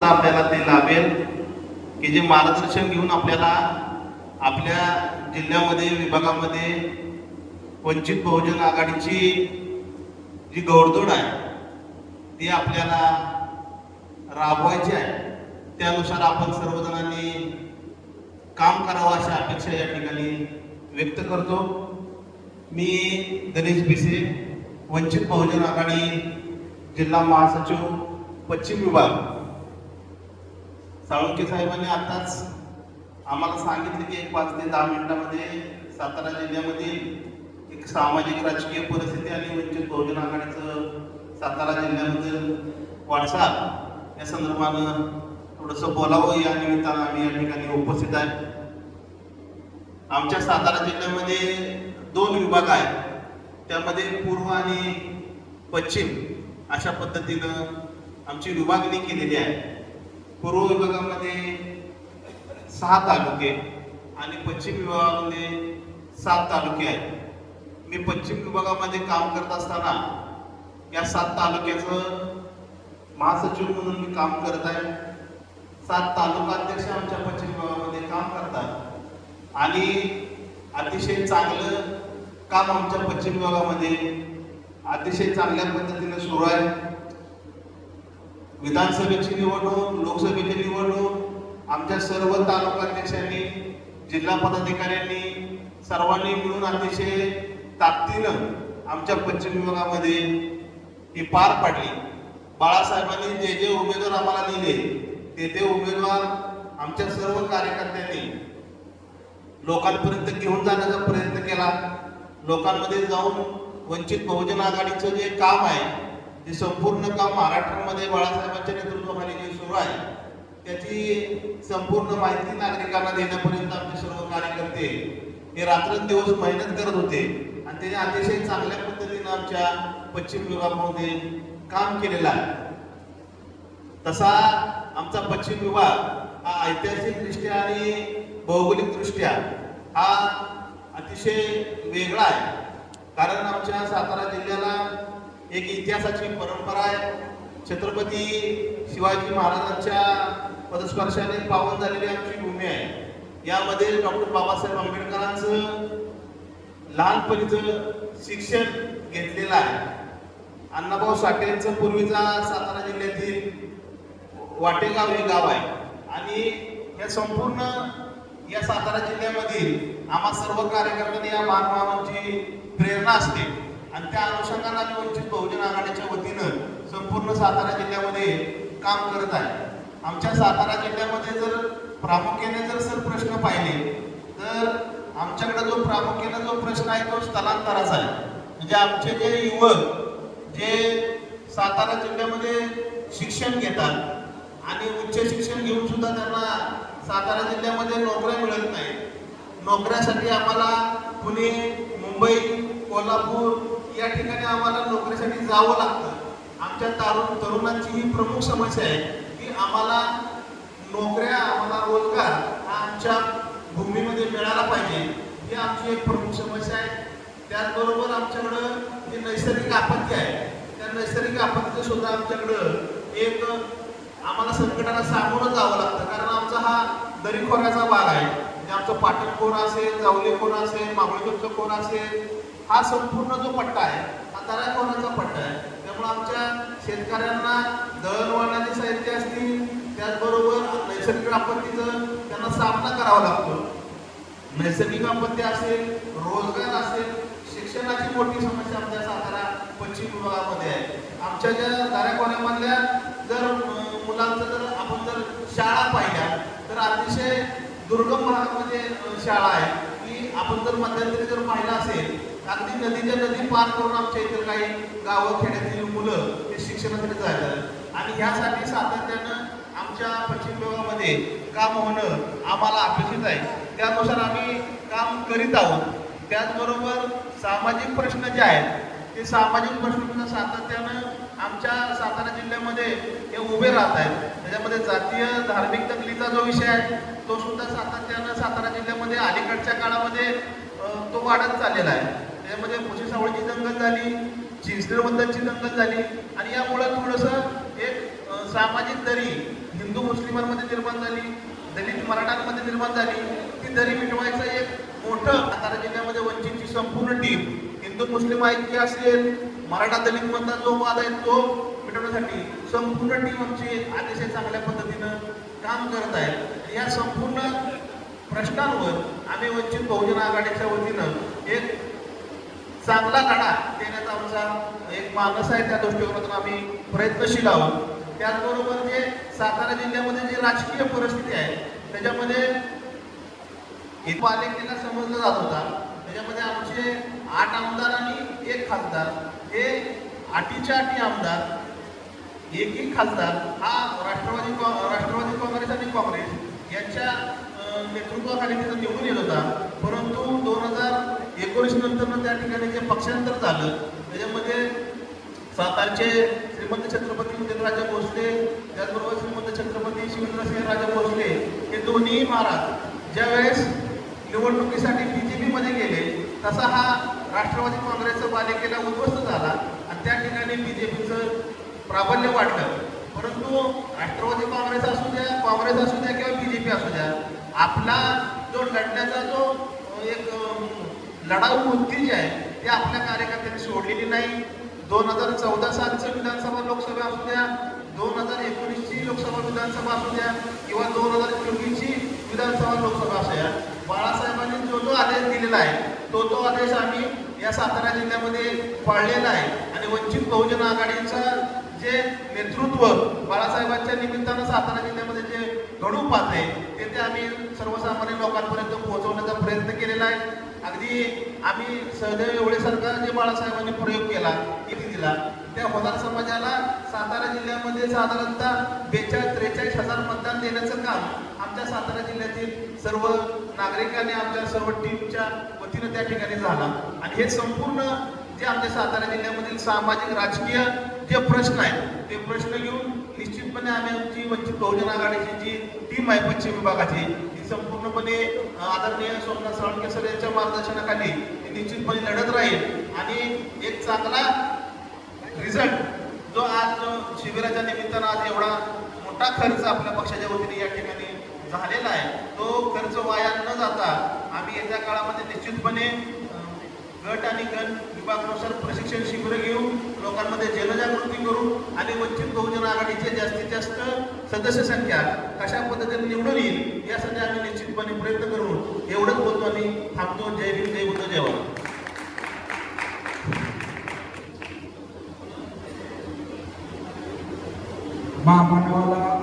आपल्याला ते लाभेल की जे मार्गदर्शन घेऊन आपल्याला आपल्या जिल्ह्यामध्ये विभागामध्ये वंचित बहुजन आघाडीची जी घोडदौड आहे ती आपल्याला राबवायची आहे. त्यानुसार आपण सर्वजणांनी काम करावं अशा अपेक्षा या ठिकाणी व्यक्त करतो. मी गणेश भिसे, वंचित बहुजन आघाडी जिल्हा महासचिव पश्चिम विभाग. साळुंखे साहेबांनी आताच आम्हाला सांगितले की 5 ते 10 मिनिटांमध्ये सातारा जिल्ह्यामधील एक सामाजिक राजकीय परिस्थिती आणि वंचित बहुजन आघाडीचं सातारा जिल्ह्यामधील वाटचाल या संदर्भानं थोडंसं बोलावं या निमित्तानं आम्ही या ठिकाणी उपस्थित आहे. आमच्या सातारा जिल्ह्यामध्ये 2 विभाग आहेत. त्यामध्ये पूर्व आणि पश्चिम अशा पद्धतीनं आमची विभागणी केलेली आहे. पूर्व विभागामध्ये 6 तालुके आणि पश्चिम विभागामध्ये 7 तालुके आहेत. मी पश्चिम विभागामध्ये काम करत असताना या 7 तालुक्याचं महासचिव म्हणून मी काम करत आहे. 7 तालुका अध्यक्ष आमच्या पश्चिम विभागामध्ये काम करतात आणि अतिशय चांगलं काम आमच्या पश्चिम विभागामध्ये अतिशय चांगल्या पद्धतीने सुरू आहे. विधानसभेची निवडणूक, लोकसभेची निवडणूक आमच्या सर्व तालुकाध्यक्षांनी, जिल्हा पदाधिकाऱ्यांनी सर्वांनी मिळून अतिशय ताकदीनं आमच्या पश्चिम विभागामध्ये ही पार पाडली. बाळासाहेबांनी जे जे उमेदवार आम्हाला दिले ते उमेदवार आमच्या सर्व कार्यकर्त्यांनी लोकांपर्यंत घेऊन जाण्याचा प्रयत्न केला. लोकांमध्ये जाऊन वंचित बहुजन आघाडीचं जे काम आहे, जे संपूर्ण काम महाराष्ट्रामध्ये बाळासाहेबांच्या नेतृत्वाखाली जे सुरू आहे त्याची संपूर्ण माहिती नागरिकांना देण्यापर्यंत आमचे सर्व कार्यकर्ते हे रात्रंदिवस मेहनत करत होते आणि त्याने अतिशय चांगल्या पद्धतीने आमच्या पश्चिम विभागामध्ये काम केलेलं आहे. तसा आमचा पश्चिम विभाग हा ऐतिहासिकदृष्ट्या आणि भौगोलिकदृष्ट्या हा अतिशय वेगळा आहे. कारण आमच्या सातारा जिल्ह्याला एक इतिहासाची परंपरा आहे. छत्रपती शिवाजी महाराजांच्या पदस्पर्शाने पावन झालेली आमची भूमी आहे. यामध्ये डॉक्टर बाबासाहेब आंबेडकरांचं लहानपणीचं शिक्षण घेतलेलं आहे. अण्णाभाऊ साठेंचं पूर्वीचा सातारा जिल्ह्यातील वाटेगाव हे गाव आहे आणि या संपूर्ण या सातारा जिल्ह्यामधील आम्हा सर्व कार्यकर्त्यांनी या महानुभावांची प्रेरणा असते आणि त्या अनुषंगाने आम्ही वंचित बहुजन आघाडीच्या वतीनं संपूर्ण सातारा जिल्ह्यामध्ये काम करत आहे. आमच्या सातारा जिल्ह्यामध्ये जर प्रामुख्याने जर प्रश्न पाहिले तर आमच्याकडे जो प्रामुख्याने जो प्रश्न आहे तो स्थलांतराचा आहे. म्हणजे आमचे जे युवक जे सातारा जिल्ह्यामध्ये शिक्षण घेतात आणि उच्च शिक्षण घेऊन सुद्धा त्यांना सातारा जिल्ह्यामध्ये नोकऱ्या मिळत नाही. नोकऱ्यासाठी आम्हाला पुणे, मुंबई, कोल्हापूर या ठिकाणी आम्हाला नोकरीसाठी जावं लागतं. आमच्या तरुणांची ही प्रमुख समस्या आहे की आम्हाला नोकऱ्या, आम्हाला रोजगार हा आमच्या भूमीमध्ये मिळाला पाहिजे. ही आमची एक प्रमुख समस्या आहे. त्याचबरोबर आमच्याकडं जी नैसर्गिक आपत्ती आहे त्या नैसर्गिक आपत्तीचं सुद्धा आमच्याकडं एक आम्हाला संकटाला सामोरं जावं लागतं. कारण आमचा हा दरीखोऱ्याचा भाग आहे. म्हणजे आमचं पाटण खोर असेल, जावली खोर असेल, मावळीचं खोर असेल, हा संपूर्ण जो पट्टा आहे हा दऱ्याखोऱ्याचा पट्टा आहे. त्यामुळे आमच्या शेतकऱ्यांना दळणवळणाचे साहित्य असतील, त्याचबरोबर नैसर्गिक आपत्तीचं त्यांना सामना करावा लागतो. नैसर्गिक आपत्ती असेल, रोजगार असेल, शिक्षणाची मोठी समस्या आमच्या सातारा पश्चिम विभागामध्ये आहे. आमच्या ज्या दऱ्याखोऱ्यामधल्या जर मुलांचं जर आपण जर शाळा पाहिल्या तर अतिशय दुर्गम भागामध्ये शाळा आहे की आपण जर मध्यंतरी जर पाहिलं असेल अगदी नदीच्या नदी पार करून आमच्या इतर काही गावं खेड्यातील मुलं हे शिक्षणासाठी जातात आणि ह्यासाठी सातत्यानं आमच्या पश्चिम विभागामध्ये काम होणं आम्हाला अपेक्षित आहे. त्यानुसार आम्ही काम करीत आहोत. त्याचबरोबर सामाजिक प्रश्न जे आहेत ते सामाजिक प्रश्न सातत्यानं आमच्या सातारा जिल्ह्यामध्ये हे उभे राहत आहेत. त्याच्यामध्ये जातीय धार्मिक दंगलीचा जो विषय आहे तो सुद्धा सातत्यानं सातारा जिल्ह्यामध्ये अलीकडच्या काळामध्ये तो वाढत चाललेला आहे. त्याच्यामध्ये भुशीसावळीची दंगल झाली, चिंचणीबद्दलची दंगल झाली आणि यामुळे थोडंसं एक सामाजिक दरी हिंदू मुस्लिमांमध्ये निर्माण झाली, दलित मराठांमध्ये निर्माण झाली, ती दरी मिटवायचं एक मोठं सातारा जिल्ह्यामध्ये वंचितची संपूर्ण टीम, हिंदू मुस्लिम ऐक्य असेल, मराठा दलित मधला जो वाद आहे तो मिटवण्यासाठी संपूर्ण टीम आमची अतिशय चांगल्या पद्धतीनं काम करत आहे. या संपूर्ण प्रश्नांवर आम्ही वंचित बहुजन आघाडीच्या वतीनं एक चांगला लढा देण्याचा आमचा एक मानस आहे. त्या दृष्टिकोनातून आम्ही प्रयत्नशील आहोत. त्याचबरोबर जे सातारा जिल्ह्यामध्ये जी राजकीय परिस्थिती आहे त्याच्यामध्ये पालिकेला समजलं जात होता, त्याच्यामध्ये आमचे 8 आमदार आणि 1 खासदार, हे 8च्या 8 आमदार, 1 खासदार हा राष्ट्रवादी काँग्रेस आणि काँग्रेस यांच्या नेतृत्वाखाली तिथं निवडून येत होता. परंतु 2019 नंतर त्या ठिकाणी जे पक्षांतर झालं त्याच्यामध्ये सातारचे श्रीमंत छत्रपती उदयनराजे भोसले, त्याचबरोबर श्रीमंत छत्रपती शिवेंद्रसिंहराजे भोसले हे दोन्ही महाराज ज्यावेळेस निवडणुकीसाठी BJP मध्ये गेले तसा हा राष्ट्रवादी काँग्रेसचा पालिकेला उद्ध्वस्त झाला आणि त्या ठिकाणी BJPचं प्राबल्य वाढलं. परंतु राष्ट्रवादी काँग्रेस असू द्या, काँग्रेस असू द्या किंवा BJP असू द्या, आपला जो लढण्याचा जो एक लढाऊ वृत्ती जी आहे ती आपल्या कार्यकर्त्यांनी सोडलेली नाही. 2014 सालचं विधानसभा लोकसभा असू द्या, 2019ची लोकसभा विधानसभा असू द्या किंवा 2024ची विधानसभा लोकसभा असू द्या, बाळासाहेबांनी जो आदेश दिलेला आहे तो आदेश आम्ही या सातारा जिल्ह्यामध्ये पाळलेला आहे. आणि वंचित बहुजन आघाडीचा जे नेतृत्व बाळासाहेबांच्या निमित्तानं सातारा जिल्ह्यामध्ये जे घडू पाहते ते आम्ही सर्वसामान्य लोकांपर्यंत पोहोचवण्याचा प्रयत्न केलेला आहे. अगदी आम्ही सहदेव एवढेसारखा जे बाळासाहेबांनी प्रयोग केला किती दिला, त्या होदार समाजाला सातारा जिल्ह्यामध्ये साधारणतः 42-43 हजार मतदान देण्याचं काम आमच्या सातारा जिल्ह्यातील सर्व नागरिकांनी आमच्या सर्व टीमच्या वतीनं त्या ठिकाणी झाला. आणि हे संपूर्ण जे आमच्या सातारा जिल्ह्यामधील सामाजिक राजकीय जे प्रश्न आहेत ते प्रश्न घेऊन निश्चितपणे आम्ही आमची वंचित बहुजन आघाडीची जी टीम आहे पश्चिम विभागाची ती संपूर्णपणे आदरणीय सोमनाथ साळुंखे यांच्या मार्गदर्शनाखाली निश्चितपणे लढत राहील आणि एक चांगला रिझल्ट जो आज शिबिराच्या निमित्तानं आज एवढा मोठा खर्च आपल्या पक्षाच्या वतीने या ठिकाणी झालेला आहे तो खर्च वाया न जाता आम्ही येत्या काळामध्ये निश्चितपणे गट आणि गण विभागानुसार प्रशिक्षण शिबिर घेऊन लोकांमध्ये जनजागृती करू आणि वंचित बहुजन आघाडीचे जास्तीत जास्त सदस्य संख्या कशा पद्धतीने निवडून येईल यासाठी आम्ही निश्चितपणे प्रयत्न करू. एवढंच बोलतो आणि थांबतो. जय भीम, जय बुद्ध, जय भारत. महामानवाला